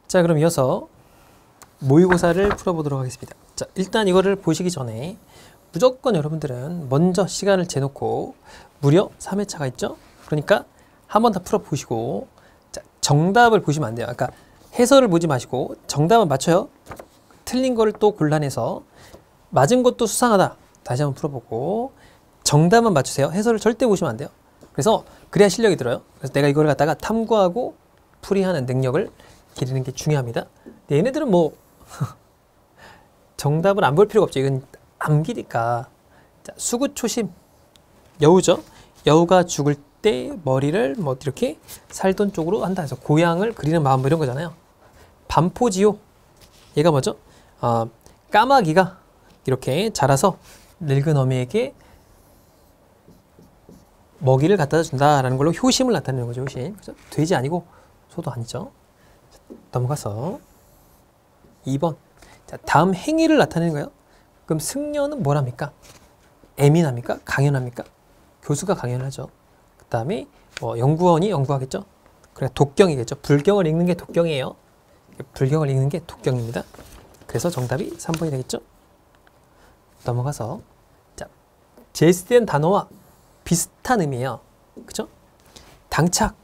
자, 그럼 이어서 모의고사를 풀어보도록 하겠습니다. 자, 일단 이거를 보시기 전에 무조건 여러분들은 먼저 시간을 재놓고 무려 3회차가 있죠? 그러니까 한 번 다 풀어보시고, 자, 정답을 보시면 안 돼요. 그러니까 해설을 보지 마시고 정답은 맞춰요. 틀린 거를 또 골라내서 맞은 것도 수상하다. 다시 한번 풀어보고 정답만 맞추세요. 해설을 절대 보시면 안 돼요. 그래서 그래야 실력이 들어요. 그래서 내가 이걸 갖다가 탐구하고 풀이하는 능력을 기르는 게 중요합니다. 근데 얘네들은 뭐 정답을 안 볼 필요가 없죠. 이건 암기니까. 자, 수구초심. 여우죠. 여우가 죽을 때 머리를 뭐 이렇게 살던 쪽으로 한다 해서 고향을 그리는 마음 뭐 이런 거잖아요. 반포지요. 얘가 뭐죠? 까마귀가 이렇게 자라서 늙은 어미에게 먹이를 갖다 준다라는 걸로 효심을 나타내는 거죠. 효심. 그죠? 돼지 아니고 소도 아니죠. 넘어가서 2번. 자, 다음 행위를 나타내는 거예요. 그럼 승려는 뭐랍니까? 애민합니까? 강연합니까? 교수가 강연하죠. 그 다음에 연구원이 연구하겠죠. 그래, 독경이겠죠. 불경을 읽는 게 독경이에요. 불경을 읽는 게 독경입니다. 그래서 정답이 3번이 되겠죠. 넘어가서 자, 제시된 단어와 비슷한 의미예요. 그죠? 당착.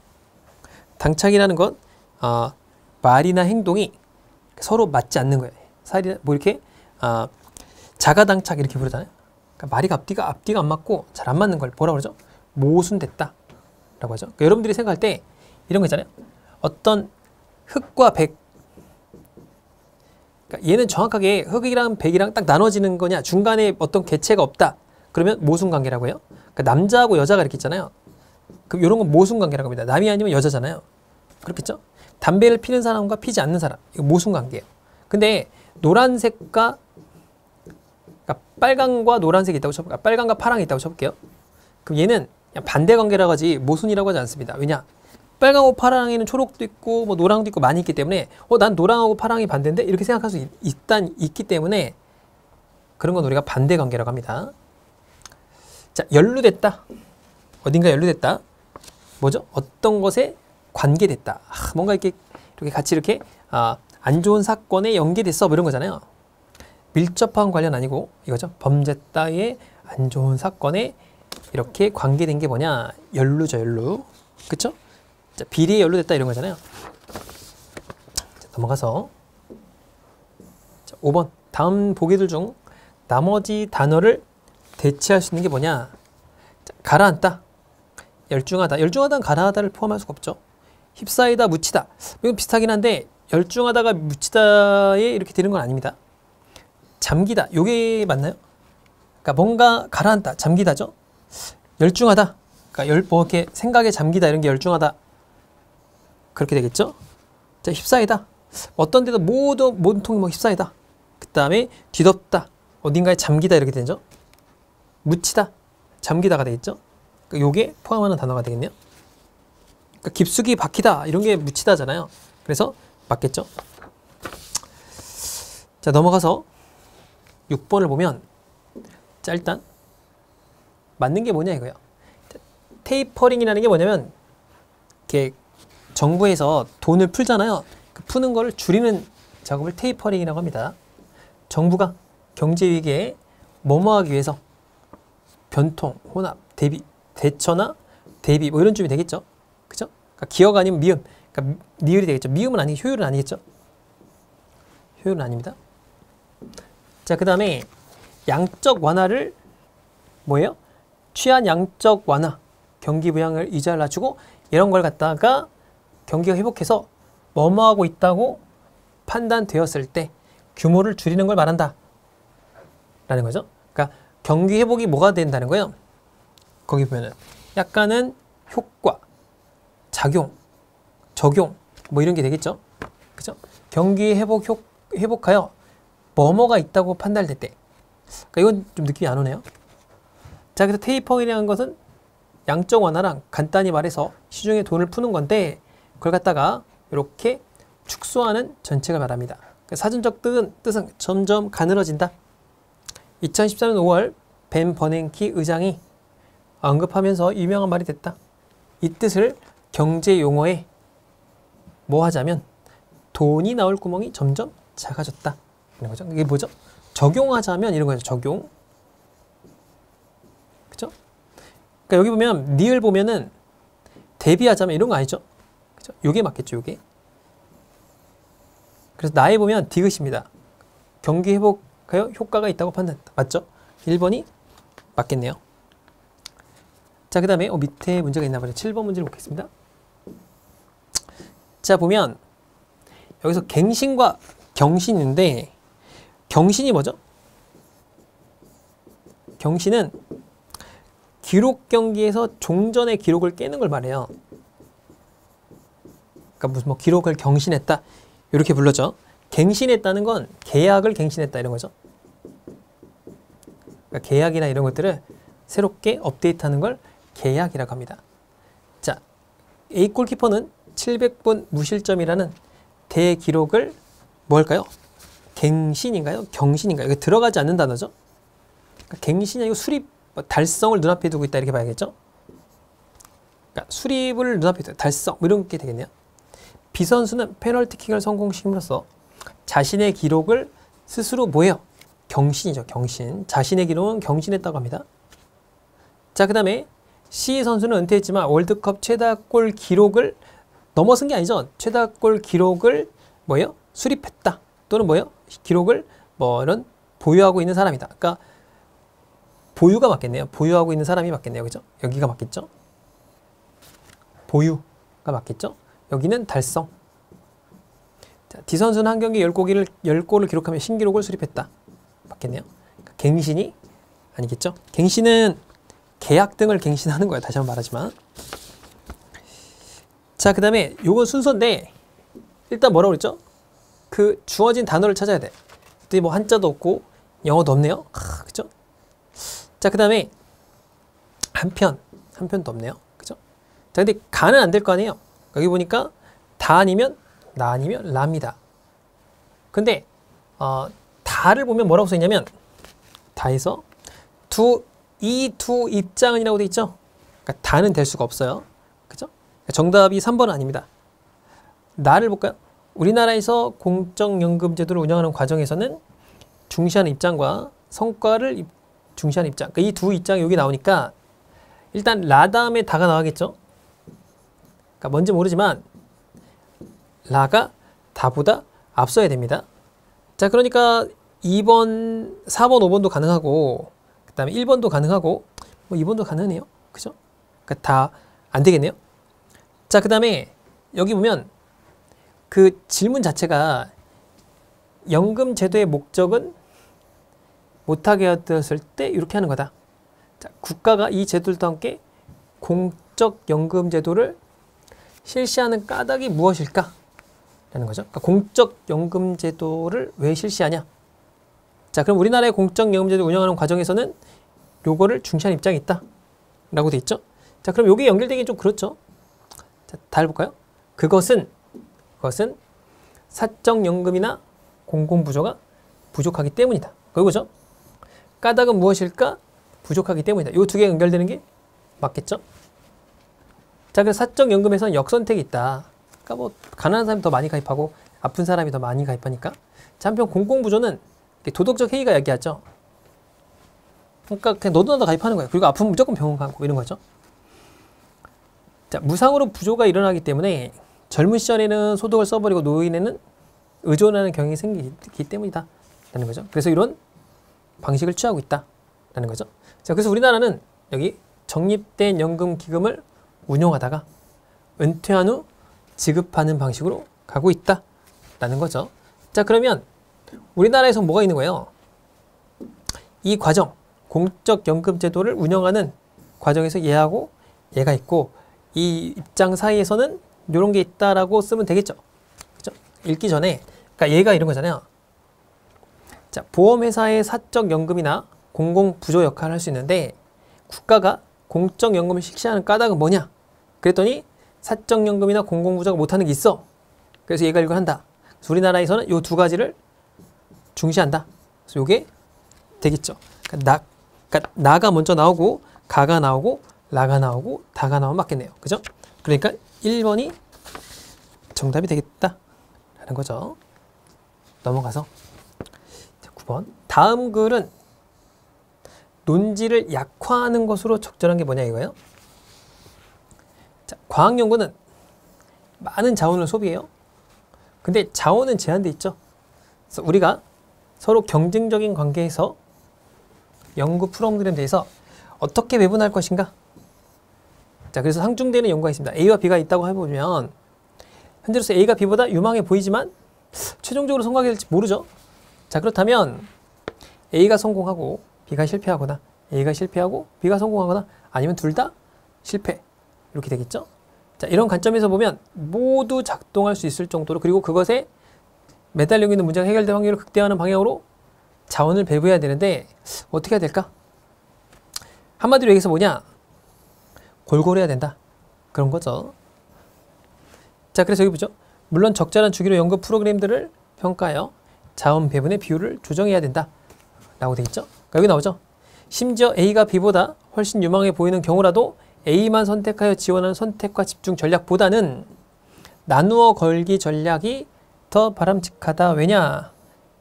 당착이라는 건 말이나 행동이 서로 맞지 않는 거예요. 뭐 이렇게 자가당착 이렇게 부르잖아요. 그러니까 말이 앞뒤가 안 맞고 잘 안 맞는 걸 뭐라고 그러죠? 모순됐다 라고 하죠. 그러니까 여러분들이 생각할 때 이런 거 있잖아요. 어떤 흑과 백, 그러니까 얘는 정확하게 흑이랑 백이랑 딱 나눠지는 거냐, 중간에 어떤 개체가 없다, 그러면 모순관계라고 해요. 그러니까 남자하고 여자가 이렇게 있잖아요. 그럼 이런 건 모순관계라고 합니다. 남이 아니면 여자잖아요. 그렇겠죠? 담배를 피는 사람과 피지 않는 사람, 이거 모순관계예요. 근데 노란색과, 그러니까 빨강과 노란색이 있다고 쳐볼게요. 빨강과 파랑이 있다고 쳐볼게요. 그럼 얘는 그냥 반대관계라고 하지 모순이라고 하지 않습니다. 왜냐? 빨강하고 파랑에는 초록도 있고 뭐 노랑도 있고 많이 있기 때문에 난 노랑하고 파랑이 반대인데 이렇게 생각할 수 있기 때문에 그런 건 우리가 반대관계라고 합니다. 자, 연루됐다. 어딘가 연루됐다. 뭐죠? 어떤 것에 관계됐다. 뭔가 이렇게 같이 이렇게 안 좋은 사건에 연계됐어 뭐 이런 거잖아요. 밀접한 관련 아니고 이거죠. 범죄 따위의 안 좋은 사건에 이렇게 관계된 게 뭐냐? 연루죠, 연루. 그쵸? 자, 비리에 연루됐다 이런 거잖아요. 자, 넘어가서 자, 5번. 다음 보기들 중 나머지 단어를 대체할 수 있는 게 뭐냐? 자, 가라앉다. 열중하다. 열중하다는 가라앉다를 포함할 수가 없죠. 휩싸이다, 묻히다. 이건 비슷하긴 한데 열중하다가 묻히다에 이렇게 되는 건 아닙니다. 잠기다. 요게 맞나요? 그러니까 뭔가 가라앉다, 잠기다죠. 열중하다. 그러니까 뭐 이렇게 생각에 잠기다 이런 게 열중하다. 그렇게 되겠죠. 자, 휩싸이다. 어떤 데도 모든 통이 뭐 휩싸이다. 그 다음에 뒤덮다. 어딘가에 잠기다 이렇게 되죠. 묻히다. 잠기다가 되겠죠. 그러니까 요게 포함하는 단어가 되겠네요. 그러니까 깊숙이 박히다 이런 게 묻히다잖아요. 그래서 맞겠죠. 자, 넘어가서 6번을 보면 자, 일단 맞는 게 뭐냐 이거예요. 자, 테이퍼링이라는 게 뭐냐면 이렇게 정부에서 돈을 풀잖아요. 그 푸는 거를 줄이는 작업을 테이퍼링이라고 합니다. 정부가 경제 위기에 뭐뭐하기 위해서 변통, 혼합, 대비, 대처나 대비 뭐 이런 쪽이 되겠죠. 그죠? 그러니까 기억 아니면 미음, 그러니까 니을이 되겠죠. 미음은 아니고 효율은 아니겠죠. 효율은 아닙니다. 자, 그 다음에 양적 완화를 뭐예요? 취한 양적 완화, 경기 부양을 이자를 낮추고 이런 걸 갖다가 경기가 회복해서 뭐뭐하고 있다고 판단되었을 때 규모를 줄이는 걸 말한다 라는 거죠. 그러니까 경기 회복이 뭐가 된다는 거예요? 거기 보면은 약간은 효과, 작용, 적용 뭐 이런 게 되겠죠. 그죠? 경기 회복하여 뭐뭐가 있다고 판단될 때. 그러니까 이건 좀 느낌이 안 오네요. 자, 그래서 테이퍼링이라는 것은 양적 완화랑 간단히 말해서 시중에 돈을 푸는 건데 그걸 갖다가 이렇게 축소하는 전체가 말합니다. 그러니까 사전적 뜻은 점점 가늘어진다. 2014년 5월 벤 버냉키 의장이 언급하면서 유명한 말이 됐다. 이 뜻을 경제 용어에 뭐 하자면 돈이 나올 구멍이 점점 작아졌다. 이런 거죠. 이게 뭐죠? 적용하자면 이런 거죠. 적용. 그죠? 그러니까 여기 보면 니을 보면은 대비하자면 이런 거 아니죠? 그죠? 요게 맞겠죠, 요게. 그래서 나에 보면 디귿입니다. 경기 회복하여 효과가 있다고 판단했다. 맞죠? 1번이 맞겠네요. 자, 그 다음에 밑에 문제가 있나 봐요. 7번 문제를 보겠습니다. 자, 보면 여기서 갱신과 경신인데 경신이 뭐죠? 경신은 기록 경기에서 종전의 기록을 깨는 걸 말해요. 그러니까 무슨 뭐 기록을 경신했다 이렇게 불렀죠. 갱신했다는 건 계약을 갱신했다 이런 거죠. 그러니까 계약이나 이런 것들을 새롭게 업데이트하는 걸 계약이라고 합니다. 자, A 골키퍼는 700분 무실점이라는 대기록을 뭐 할까요? 갱신인가요? 경신인가요? 이거 들어가지 않는 단어죠. 그러니까 갱신이 아니고 수립, 달성을 눈앞에 두고 있다 이렇게 봐야겠죠. 그러니까 수립을 눈앞에 두고 달성 이런 게 되겠네요. B 선수는 페널티킥을 성공시킴으로써 자신의 기록을 스스로 뭐예요? 경신이죠. 경신. 자신의 기록은 경신했다고 합니다. 자, 그 다음에 C 선수는 은퇴했지만 월드컵 최다골 기록을 넘어선 게 아니죠. 최다골 기록을 뭐예요? 수립했다. 또는 뭐예요? 기록을 뭐 이런 보유하고 있는 사람이다. 그러니까 보유가 맞겠네요. 보유하고 있는 사람이 맞겠네요. 그죠? 여기가 맞겠죠? 보유가 맞겠죠? 여기는 달성. 자, D 선수는 한 경기 10골을 기록하며 신기록을 수립했다. 맞겠네요. 그러니까 갱신이 아니겠죠? 갱신은 계약 등을 갱신하는 거예요. 다시 한번 말하지만. 자, 그 다음에 요건 순서인데 일단 뭐라고 그랬죠? 그 주어진 단어를 찾아야 돼. 그때 뭐 한자도 없고 영어도 없네요. 그죠? 자, 그 다음에 한편도 없네요. 그죠? 자, 근데 가는 안 될 거 아니에요. 여기 보니까 다 아니면 나 아니면 라입니다. 근데 다를 보면 뭐라고 써있냐면 다에서 이 두 입장은이라고 돼 있죠. 그러니까 다는 될 수가 없어요. 그죠? 정답이 3번은 아닙니다. 나를 볼까요? 우리나라에서 공적연금 제도를 운영하는 과정에서는 중시하는 입장과 성과를 중시하는 입장. 그러니까 이 두 입장이 여기 나오니까 일단 라 다음에 다가 나와야겠죠. 그러니까 뭔지 모르지만 라가 다보다 앞서야 됩니다. 자, 그러니까 2번, 4번, 5번도 가능하고 그 다음에 1번도 가능하고 뭐 2번도 가능해요. 그죠? 그러니까 다 안 되겠네요. 자, 그 다음에 여기 보면 그 질문 자체가 연금 제도의 목적은 못하게 되었을 때 이렇게 하는 거다. 자, 국가가 이 제도들과 함께 공적 연금 제도를 실시하는 까닭이 무엇일까? 라는 거죠. 그러니까 공적 연금 제도를 왜 실시하냐? 자, 그럼 우리나라의 공적 연금 제도를 운영하는 과정에서는 요거를 중시하는 입장이 있다. 라고 돼 있죠. 자, 그럼 요게 연결되긴 좀 그렇죠. 자, 다 해볼까요? 그것은 사적연금이나 공공부조가 부족하기 때문이다. 그거죠. 까닭은 무엇일까? 부족하기 때문이다. 요 두 개가 연결되는 게 맞겠죠? 자, 그래서 사적연금에서는 역선택이 있다. 그러니까 뭐 가난한 사람이 더 많이 가입하고 아픈 사람이 더 많이 가입하니까. 자, 한편 공공부조는 도덕적 해이가 얘기하죠. 그러니까 그냥 너도 나도 가입하는 거예요. 그리고 아프면 무조건 병원 가고 이런 거죠. 자, 무상으로 부조가 일어나기 때문에 젊은 시절에는 소득을 써버리고 노인에는 의존하는 경향이 생기기 때문이다. 라는 거죠. 그래서 이런 방식을 취하고 있다. 라는 거죠. 자, 그래서 우리나라는 여기 적립된 연금기금을 운용하다가 은퇴한 후 지급하는 방식으로 가고 있다. 라는 거죠. 자, 그러면 우리나라에서 뭐가 있는 거예요? 이 과정, 공적연금제도를 운영하는 과정에서 얘하고 얘가 있고 이 입장 사이에서는 이런 게 있다라고 쓰면 되겠죠. 그죠? 읽기 전에, 그러니까 얘가 이런 거잖아요. 자, 보험회사의 사적연금이나 공공부조 역할을 할 수 있는데 국가가 공적연금을 실시하는 까닭은 뭐냐? 그랬더니 사적연금이나 공공부조가 못하는 게 있어. 그래서 얘가 이걸 한다. 그래서 우리나라에서는 이 두 가지를 중시한다. 그래서 이게 되겠죠. 그러니까 나가 먼저 나오고 가가 나오고 라가 나오고 다가 나오면 맞겠네요. 그죠? 그러니까 1번이 정답이 되겠다. 라는 거죠. 넘어가서 9번. 다음 글은 논지를 약화하는 것으로 적절한 게 뭐냐 이거예요. 자, 과학연구는 많은 자원을 소비해요. 근데 자원은 제한돼 있죠. 그래서 우리가 서로 경쟁적인 관계에서 연구 프로그램에 대해서 어떻게 배분할 것인가. 자, 그래서 상충되는 연구가 있습니다. A와 B가 있다고 해보면 현재로서 A가 B보다 유망해 보이지만 최종적으로 성공하게 될지 모르죠. 자, 그렇다면 A가 성공하고 B가 실패하거나 A가 실패하고 B가 성공하거나 아니면 둘 다 실패 이렇게 되겠죠. 자, 이런 관점에서 보면 모두 작동할 수 있을 정도로 그리고 그것에 매달리고 있는 문제가 해결될 확률을 극대화하는 방향으로 자원을 배분해야 되는데 어떻게 해야 될까? 한마디로 얘기해서 뭐냐? 골고루 해야 된다. 그런 거죠. 자, 그래서 여기 보죠. 물론 적절한 주기로 연구 프로그램들을 평가하여 자원 배분의 비율을 조정해야 된다. 라고 되어 있죠. 그러니까 여기 나오죠. 심지어 A가 B보다 훨씬 유망해 보이는 경우라도 A만 선택하여 지원하는 선택과 집중 전략보다는 나누어 걸기 전략이 더 바람직하다. 왜냐?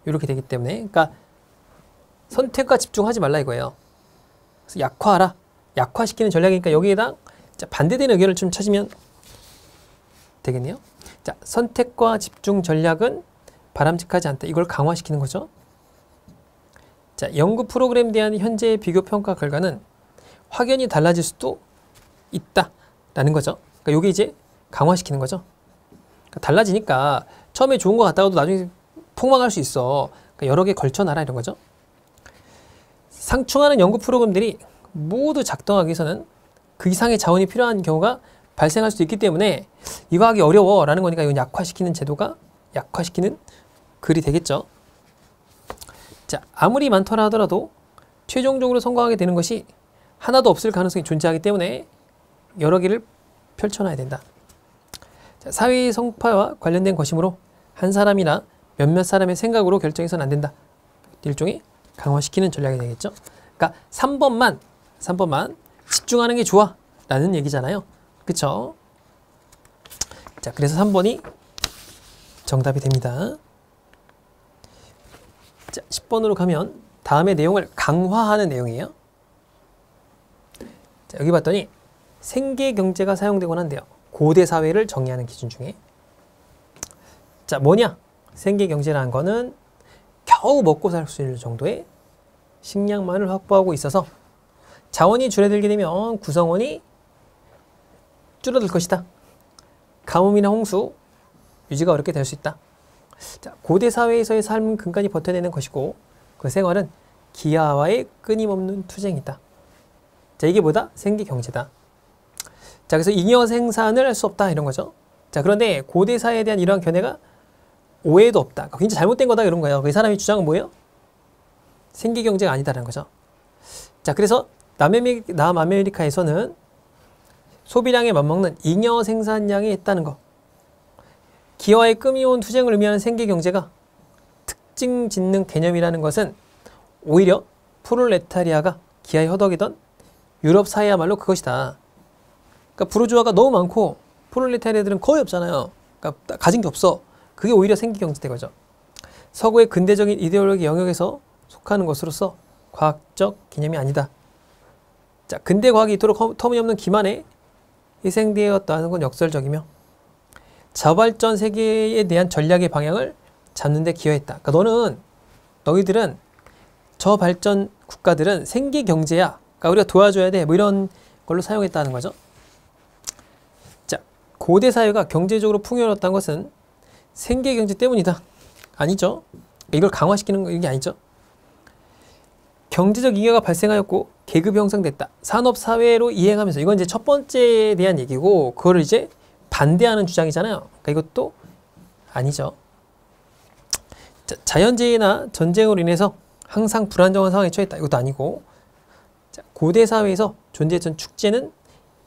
이렇게 되기 때문에 그러니까 선택과 집중하지 말라 이거예요. 그래서 약화하라. 약화시키는 전략이니까 여기에다 반대되는 의견을 좀 찾으면 되겠네요. 자, 선택과 집중 전략은 바람직하지 않다. 이걸 강화시키는 거죠. 자, 연구 프로그램에 대한 현재의 비교 평가 결과는 확연히 달라질 수도 있다라는 거죠. 그러니까 이게 이제 강화시키는 거죠. 그러니까 달라지니까 처음에 좋은 거 같다가도 나중에 폭망할 수 있어. 그러니까 여러 개 걸쳐놔라 이런 거죠. 상충하는 연구 프로그램들이 모두 작동하기 위해서는 그 이상의 자원이 필요한 경우가 발생할 수도 있기 때문에 이거 하기 어려워라는 거니까 이건 약화시키는 제도가 약화시키는 글이 되겠죠. 자, 아무리 많더라 하더라도 최종적으로 성공하게 되는 것이 하나도 없을 가능성이 존재하기 때문에 여러 개를 펼쳐놔야 된다. 자, 사회의 성파와 관련된 것이므로 한 사람이나 몇몇 사람의 생각으로 결정해서는 안 된다. 일종의 강화시키는 전략이 되겠죠. 그러니까 3번만 집중하는 게 좋아 라는 얘기잖아요. 그쵸? 자, 그래서 3번이 정답이 됩니다. 자, 10번으로 가면 다음의 내용을 강화하는 내용이에요. 자, 여기 봤더니 생계경제가 사용되곤 한대요. 고대 사회를 정의하는 기준 중에. 자, 뭐냐? 생계경제라는 거는 겨우 먹고 살 수 있는 정도의 식량만을 확보하고 있어서 자원이 줄어들게 되면 구성원이 줄어들 것이다. 가뭄이나 홍수, 유지가 어렵게 될 수 있다. 자, 고대 사회에서의 삶은 근간히 버텨내는 것이고 그 생활은 기아와의 끊임없는 투쟁이다. 자, 이게 뭐다? 생계경제다. 자, 그래서 잉여 생산을 할 수 없다 이런 거죠. 자, 그런데 고대 사회에 대한 이러한 견해가 오해도 없다. 굉장히 잘못된 거다 이런 거예요. 그 사람의 주장은 뭐예요? 생계경제가 아니다라는 거죠. 자, 그래서 남아메리카에서는 소비량에 맞먹는 잉여 생산량이 있다는 거. 기와의 끊임없는 투쟁을 의미하는 생계경제가 특징 짓는 개념이라는 것은 오히려 프롤레타리아가 기아에 허덕이던 유럽 사회야말로 그것이다. 그러니까 부르주아가 너무 많고 프롤레타리아들은 거의 없잖아요. 그러니까 가진 게 없어. 그게 오히려 생계경제인 거죠. 서구의 근대적인 이데올로기 영역에서 속하는 것으로서 과학적 개념이 아니다. 자, 근대 과학이 이토록 터무니없는 기만에 희생되었다는 건 역설적이며 저발전 세계에 대한 전략의 방향을 잡는 데 기여했다. 그러니까 너희들은 저발전 국가들은 생계경제야. 그러니까 우리가 도와줘야 돼. 뭐 이런 걸로 사용했다는 거죠. 자, 고대 사회가 경제적으로 풍요로웠다는 것은 생계경제 때문이다. 아니죠. 이걸 강화시키는 거 이게 아니죠. 경제적 잉여가 발생하였고 계급이 형성됐다. 산업사회로 이행하면서 이건 이제 첫 번째에 대한 얘기고 그거를 이제 반대하는 주장이잖아요. 그러니까 이것도 아니죠. 자, 자연재해나 전쟁으로 인해서 항상 불안정한 상황에 처했다. 이것도 아니고 자, 고대 사회에서 존재했던 축제는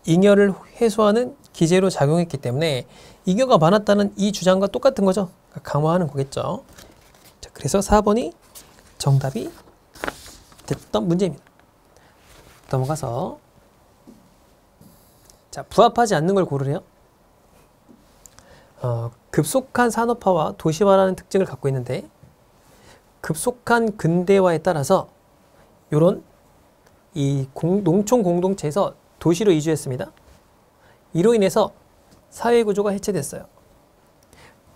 잉여를 해소하는 기제로 작용했기 때문에 잉여가 많았다는 이 주장과 똑같은 거죠. 그러니까 강화하는 거겠죠. 자, 그래서 4번이 정답이 됐던 문제입니다. 넘어가서 자, 부합하지 않는 걸 고르래요. 급속한 산업화와 도시화라는 특징을 갖고 있는데 급속한 근대화에 따라서 이런 이 농촌 공동체에서 도시로 이주했습니다. 이로 인해서 사회구조가 해체됐어요.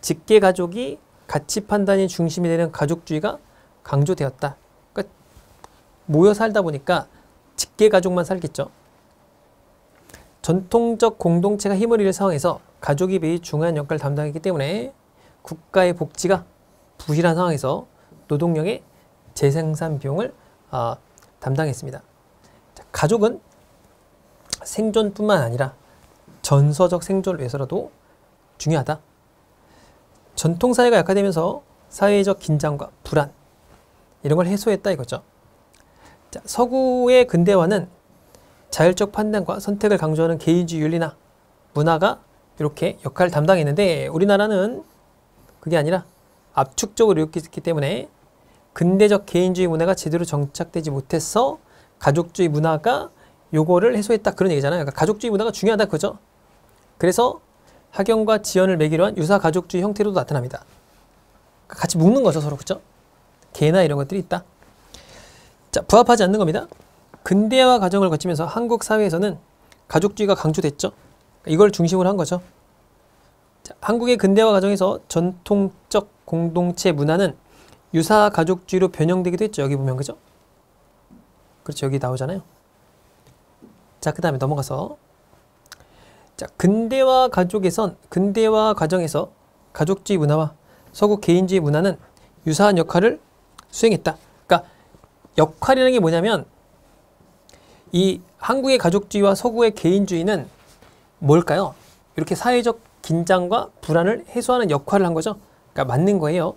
직계가족이 가치 판단이 중심이 되는 가족주의가 강조되었다. 그러니까 모여 살다 보니까 직계가족만 살겠죠. 전통적 공동체가 힘을 잃을 상황에서 가족이 매우 중요한 역할을 담당했기 때문에 국가의 복지가 부실한 상황에서 노동력의 재생산 비용을 담당했습니다. 가족은 생존뿐만 아니라 전서적 생존을 위해서라도 중요하다. 전통사회가 약화되면서 사회적 긴장과 불안 이런 걸 해소했다 이거죠. 자, 서구의 근대화는 자율적 판단과 선택을 강조하는 개인주의 윤리나 문화가 이렇게 역할을 담당했는데 우리나라는 그게 아니라 압축적으로 이렇게 때문에 근대적 개인주의 문화가 제대로 정착되지 못해서 가족주의 문화가 요거를 해소했다 그런 얘기잖아요. 그러니까 가족주의 문화가 중요하다 그죠? 그래서 학연과 지연을 매개로 한 유사 가족주의 형태로도 나타납니다. 같이 묶는 거죠 서로 그죠? 개나 이런 것들이 있다. 자, 부합하지 않는 겁니다. 근대화 과정을 거치면서 한국 사회에서는 가족주의가 강조됐죠. 이걸 중심으로 한 거죠. 자, 한국의 근대화 과정에서 전통적 공동체 문화는 유사 가족주의로 변형되기도 했죠. 여기 보면 그죠? 그렇죠. 여기 나오잖아요. 자, 그 다음에 넘어가서 자, 근대화 과정에서 가족주의 문화와 서구 개인주의 문화는 유사한 역할을 수행했다. 그러니까 역할이라는 게 뭐냐면 이 한국의 가족주의와 서구의 개인주의는 뭘까요? 이렇게 사회적 긴장과 불안을 해소하는 역할을 한 거죠. 그러니까 맞는 거예요.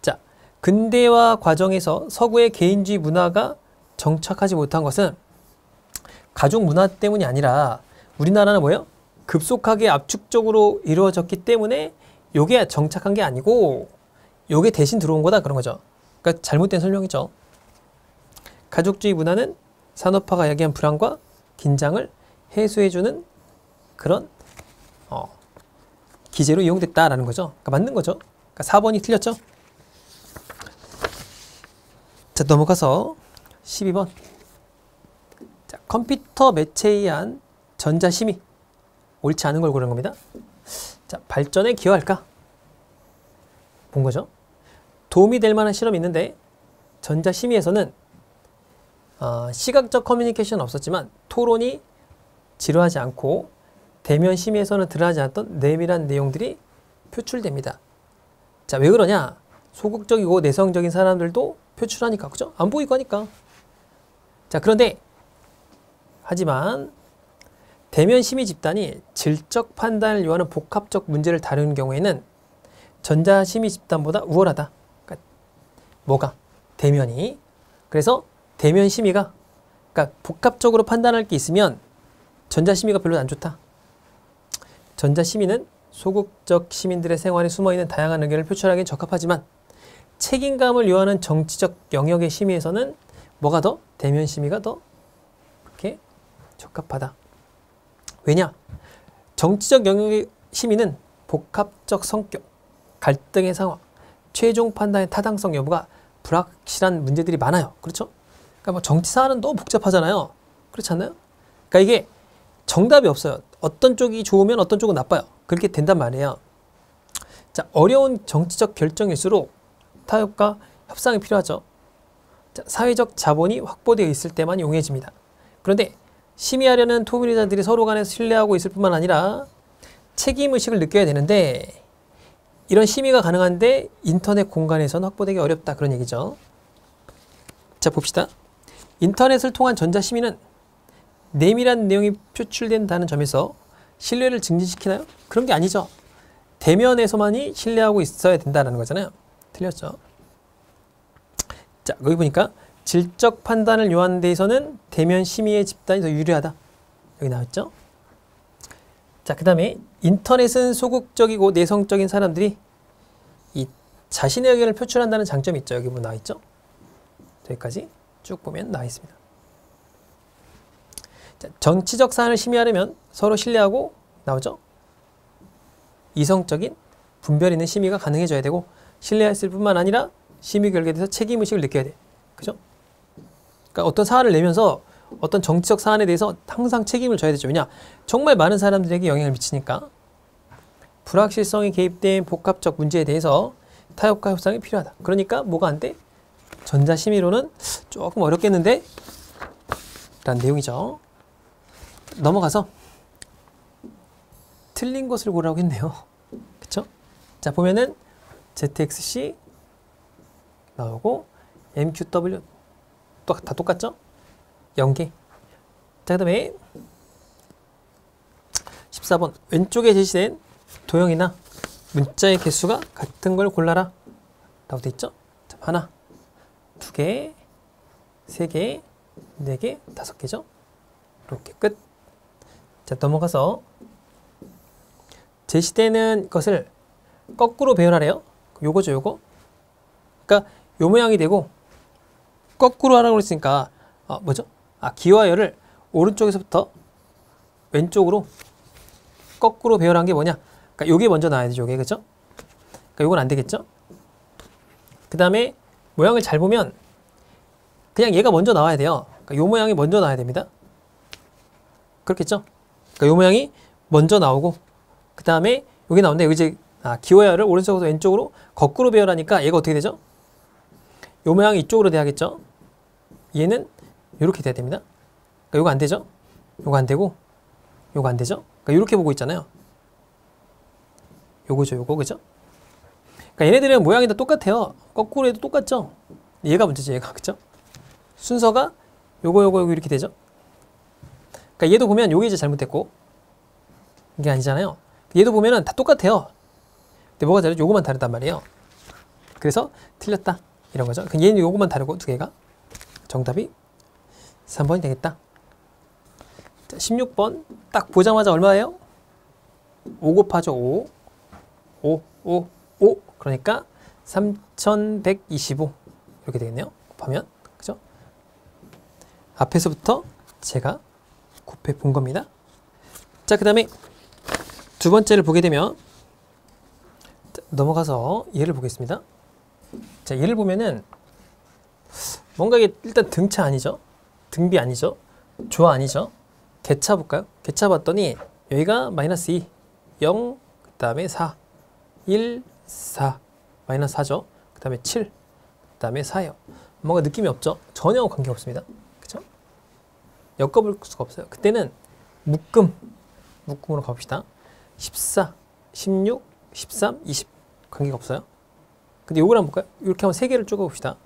자, 근대화 과정에서 서구의 개인주의 문화가 정착하지 못한 것은 가족 문화 때문이 아니라 우리나라는 뭐예요? 급속하게 압축적으로 이루어졌기 때문에 요게 정착한 게 아니고 요게 대신 들어온 거다 그런 거죠. 그러니까 잘못된 설명이죠. 가족주의 문화는 산업화가 야기한 불안과 긴장을 해소해주는 그런 기제로 이용됐다라는 거죠. 그러니까 맞는 거죠. 그러니까 4번이 틀렸죠. 자, 넘어가서 12번. 자, 컴퓨터 매체에 의한 전자심의. 옳지 않은 걸 고른 겁니다. 자, 발전에 기여할까? 본 거죠. 도움이 될 만한 실험이 있는데 전자심의에서는 시각적 커뮤니케이션은 없었지만 토론이 지루하지 않고 대면 심의에서는 드러나지 않았던 내밀한 내용들이 표출됩니다. 자, 왜 그러냐? 소극적이고 내성적인 사람들도 표출하니까, 그죠? 안 보이고 하니까. 자, 그런데 하지만 대면 심의 집단이 질적 판단을 요하는 복합적 문제를 다루는 경우에는 전자 심의 집단보다 우월하다. 그러니까 뭐가? 대면이. 그래서 대면 심의가 그러니까 복합적으로 판단할 게 있으면 전자 심의가 별로 안 좋다. 전자 심의는 소극적 시민들의 생활에 숨어있는 다양한 의견을 표출하기엔 적합하지만 책임감을 요하는 정치적 영역의 심의에서는 뭐가 더? 대면 심의가 더 그렇게 적합하다. 왜냐? 정치적 영역의 심의는 복합적 성격, 갈등의 상황, 최종 판단의 타당성 여부가 불확실한 문제들이 많아요. 그렇죠? 그러니까 뭐 정치 사안은 너무 복잡하잖아요. 그렇지 않나요? 그러니까 이게 정답이 없어요. 어떤 쪽이 좋으면 어떤 쪽은 나빠요. 그렇게 된단 말이에요. 자, 어려운 정치적 결정일수록 타협과 협상이 필요하죠. 자, 사회적 자본이 확보되어 있을 때만 용이해집니다. 그런데 심의하려는 토론자들이 서로 간에 신뢰하고 있을 뿐만 아니라 책임의식을 느껴야 되는데 이런 심의가 가능한데 인터넷 공간에서는 확보되기 어렵다. 그런 얘기죠. 자, 봅시다. 인터넷을 통한 전자심의는 내밀한 내용이 표출된다는 점에서 신뢰를 증진시키나요? 그런 게 아니죠. 대면에서만이 신뢰하고 있어야 된다는 거잖아요. 틀렸죠. 자, 여기 보니까 질적 판단을 요하는 데에서는 대면 심의의 집단이 더 유리하다. 여기 나왔죠. 자, 그 다음에 인터넷은 소극적이고 내성적인 사람들이 이 자신의 의견을 표출한다는 장점이 있죠. 여기 보면 나와 있죠. 여기까지 쭉 보면 나와 있습니다. 자, 정치적 사안을 심의하려면 서로 신뢰하고 나오죠. 이성적인 분별 있는 심의가 가능해져야 되고 신뢰했을 뿐만 아니라 심의 결과에 대해서 책임의식을 느껴야 돼. 그죠? 그러니까 어떤 사안을 내면서 어떤 정치적 사안에 대해서 항상 책임을 져야 되죠. 왜냐? 정말 많은 사람들에게 영향을 미치니까. 불확실성이 개입된 복합적 문제에 대해서 타협과 협상이 필요하다. 그러니까 뭐가 안 돼? 전자심의론은 조금 어렵겠는데? 라는 내용이죠. 넘어가서 틀린 것을 고르라고 했네요. 그쵸? 자, 보면은 ZXC 나오고 MQW 다 똑같죠? 0개. 자, 그 다음에 14번 왼쪽에 제시된 도형이나 문자의 개수가 같은 걸 골라라 라고 돼 있죠? 자, 하나, 두 개, 세 개, 네 개, 다섯 개죠? 이렇게 끝. 자, 넘어가서 제시되는 것을 거꾸로 배열하래요. 요거죠, 요거. 그러니까 요 모양이 되고 거꾸로 하라고 했으니까 뭐죠? 기와열을 오른쪽에서부터 왼쪽으로 거꾸로 배열한 게 뭐냐? 그러니까 요게 먼저 나와야 되죠, 요게. 그죠? 그러니까 요건 안 되겠죠? 그 다음에 모양을 잘 보면 그냥 얘가 먼저 나와야 돼요. 그러니까 요 모양이 먼저 나와야 됩니다. 그렇겠죠? 그러니까 요 모양이 먼저 나오고 그 다음에 여기 나오는데 여기 이제 기와열을 오른쪽에서 왼쪽으로 거꾸로 배열하니까 얘가 어떻게 되죠? 요 모양이 이쪽으로 돼야겠죠? 얘는 이렇게 돼야 됩니다. 그러니까 요거 안 되죠? 요거 안 되고 요거 안 되죠? 그러니까 이렇게 보고 있잖아요. 요거죠, 요거. 그죠? 그러니까 얘네들은 모양이 다 똑같아요. 거꾸로 해도 똑같죠? 얘가 문제지, 얘가. 그죠? 순서가 요거 이렇게 되죠? 그러니까 얘도 보면 요게 이제 잘못됐고 이게 아니잖아요. 얘도 보면은 다 똑같아요. 근데 뭐가 다르죠? 요거만 다르단 말이에요. 그래서 틀렸다 이런 거죠. 얘는 요거만 다르고 두 개가 정답이 3번이 되겠다. 자, 16번 딱 보자마자 얼마예요? 5 곱하죠. 5 그러니까 3125 이렇게 되겠네요. 곱하면 그죠? 앞에서부터 제가 곱해 본 겁니다. 자, 그 다음에 두 번째를 보게 되면 자, 넘어가서 얘를 보겠습니다. 자, 얘를 보면은 뭔가 이게 일단 등차 아니죠? 등비 아니죠? 조화 아니죠? 개차 볼까요? 개차 봤더니 여기가 마이너스 2, 0, 그 다음에 4, 1, 4, 마이너스 4죠? 그 다음에 7, 그 다음에 4예요. 뭔가 느낌이 없죠? 전혀 관계없습니다. 그죠? 엮어볼 수가 없어요. 그때는 묶음으로 가봅시다. 14, 16, 13, 20 관계가 없어요. 근데 요걸 한번 볼까요? 이렇게 한번 3개를 쪼개 봅시다.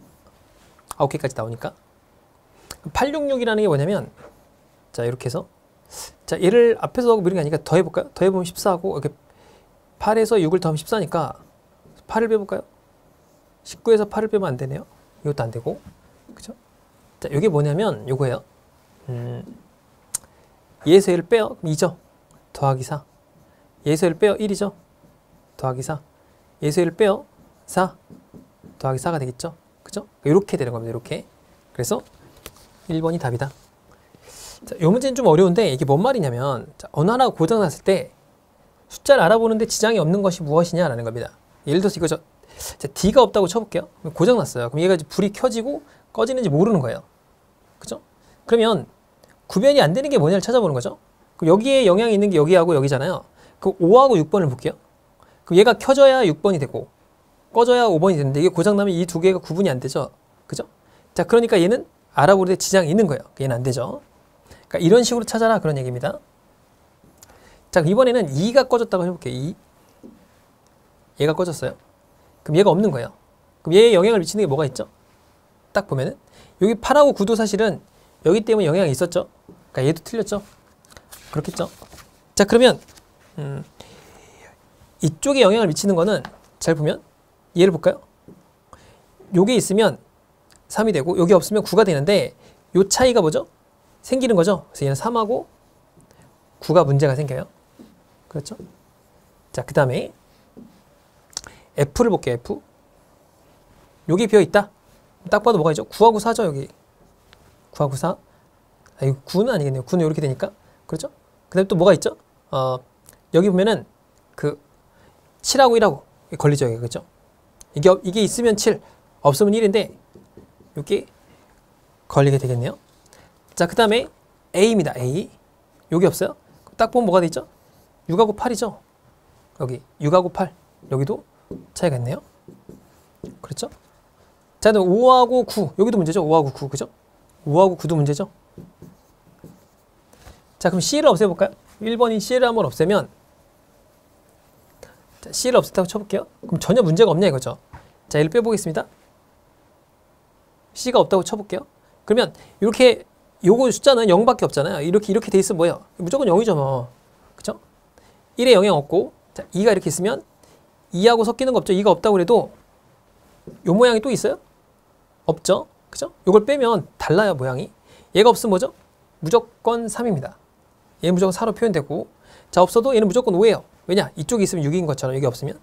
9개까지 나오니까 866이라는 게 뭐냐면 자, 이렇게 해서 자, 얘를 앞에서 하고 미는 게 아니니까 더해볼까요? 더해보면 14하고 이렇게 8에서 6을 더하면 14니까 8을 빼볼까요? 19에서 8을 빼면 안 되네요. 이것도 안 되고 그죠? 자, 이게 뭐냐면 요거예요. 얘에서 얘를 빼요. 그럼 2죠. 더하기 4. 얘에서 얘를 빼요. 1이죠. 더하기 4. 얘에서 얘를 빼요. 4 더하기 4가 되겠죠. 그죠? 이렇게 되는 겁니다. 이렇게. 그래서 1번이 답이다. 자, 이 문제는 좀 어려운데 이게 뭔 말이냐면 자, 어느 하나가 고장났을 때 숫자를 알아보는데 지장이 없는 것이 무엇이냐라는 겁니다. 예를 들어서 이거 자, D가 없다고 쳐볼게요. 고장났어요. 그럼 얘가 이제 불이 켜지고 꺼지는지 모르는 거예요. 그죠? 그러면 구별이 안 되는 게 뭐냐를 찾아보는 거죠. 그럼 여기에 영향이 있는 게 여기하고 여기잖아요. 그럼 5하고 6번을 볼게요. 그럼 얘가 켜져야 6번이 되고 꺼져야 5번이 되는데 이게 고장나면 이 두 개가 구분이 안 되죠. 그죠? 자, 그러니까 얘는 알아보는데 지장이 있는 거예요. 얘는 안 되죠. 그러니까 이런 식으로 찾아라 그런 얘기입니다. 자, 이번에는 2가 꺼졌다고 해볼게요. 2. 얘가 꺼졌어요. 그럼 얘가 없는 거예요. 그럼 얘에 영향을 미치는 게 뭐가 있죠? 딱 보면은 여기 8하고 9도 사실은 여기 때문에 영향이 있었죠. 그러니까 얘도 틀렸죠. 그렇겠죠. 자, 그러면 이쪽에 영향을 미치는 거는 잘 보면 얘를 볼까요? 요게 있으면 3이 되고 여기 없으면 9가 되는데 요 차이가 뭐죠? 생기는 거죠. 그래서 얘는 3하고 9가 문제가 생겨요. 그렇죠? 자, 그 다음에 F를 볼게요. F. 여기 비어있다. 딱 봐도 뭐가 있죠? 9하고 4죠. 여기 9하고 4. 이거 9는 아니겠네요. 9는 이렇게 되니까. 그렇죠? 그 다음에 또 뭐가 있죠? 여기 보면은 그 7하고 1하고 걸리죠. 여기, 그죠? 이게 있으면 7, 없으면 1인데 이게 걸리게 되겠네요. 자, 그 다음에 A입니다. A. 여기 없어요? 딱 보면 뭐가 돼 있죠? 6하고 8이죠. 여기 6하고 8. 여기도 차이가 있네요. 그렇죠? 자, 그다음 5하고 9. 여기도 문제죠. 5하고 9. 그죠? 5하고 9도 문제죠. 자, 그럼 C를 없애볼까요? 1번인 C를 한번 없애면, 자, C를 없앴다고 쳐볼게요. 그럼 전혀 문제가 없냐 이거죠. 자, 얘를 빼보겠습니다. C가 없다고 쳐볼게요. 그러면 이렇게 요거 숫자는 0밖에 없잖아요. 이렇게 돼 있으면 뭐예요? 무조건 0이죠 뭐. 그죠? 1에 영향 없고, 자, 2가 이렇게 있으면 2하고 섞이는 거 없죠. 2가 없다고 그래도 요 모양이 또 있어요? 없죠? 그죠? 요걸 빼면 달라요, 모양이. 얘가 없으면 뭐죠? 무조건 3입니다. 얘는 무조건 4로 표현되고, 자, 없어도 얘는 무조건 5예요. 왜냐? 이쪽에 있으면 6인 것처럼 여기 없으면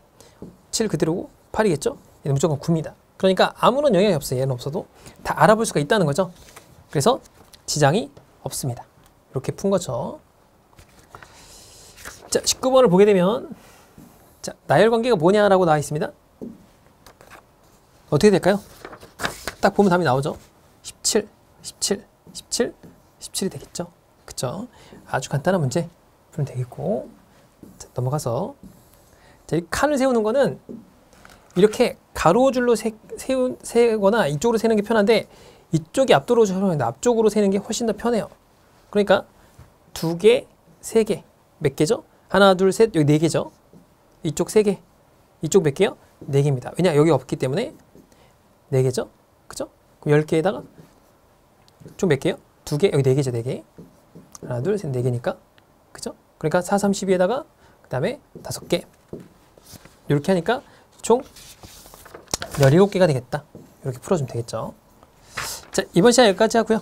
7 그대로고 8이겠죠? 얘는 무조건 9입니다. 그러니까 아무런 영향이 없어요. 얘는 없어도. 다 알아볼 수가 있다는 거죠. 그래서 지장이 없습니다. 이렇게 푼 거죠. 자, 19번을 보게 되면, 자, 나열관계가 뭐냐라고 나와 있습니다. 어떻게 될까요? 딱 보면 답이 나오죠. 17, 17, 17, 17이 되겠죠. 그쵸? 아주 간단한 문제 풀면 되겠고. 자, 넘어가서, 자, 이 칸을 세우는 거는 이렇게 가로줄로 세거나 이쪽으로 세는 게 편한데, 이쪽이 앞도로 세우는데 앞쪽으로 세는 게 훨씬 더 편해요. 그러니까 2개, 3개, 몇 개죠? 하나, 둘, 셋, 여기 4개죠. 이쪽 3개, 이쪽 몇 개요? 4개입니다. 왜냐? 여기 없기 때문에 4개죠. 그죠? 그럼 10개에다가 총 몇 개요? 2개, 여기 4개죠, 4개. 하나, 둘, 셋, 4개니까. 그죠? 그러니까 4, 32에다가 그 다음에 5개. 이렇게 하니까 총 17개가 되겠다. 이렇게 풀어주면 되겠죠. 자, 이번 시간 여기까지 하고요.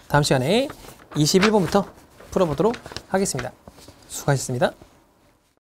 다음 시간에 21번부터 풀어보도록 하겠습니다. 수고하셨습니다.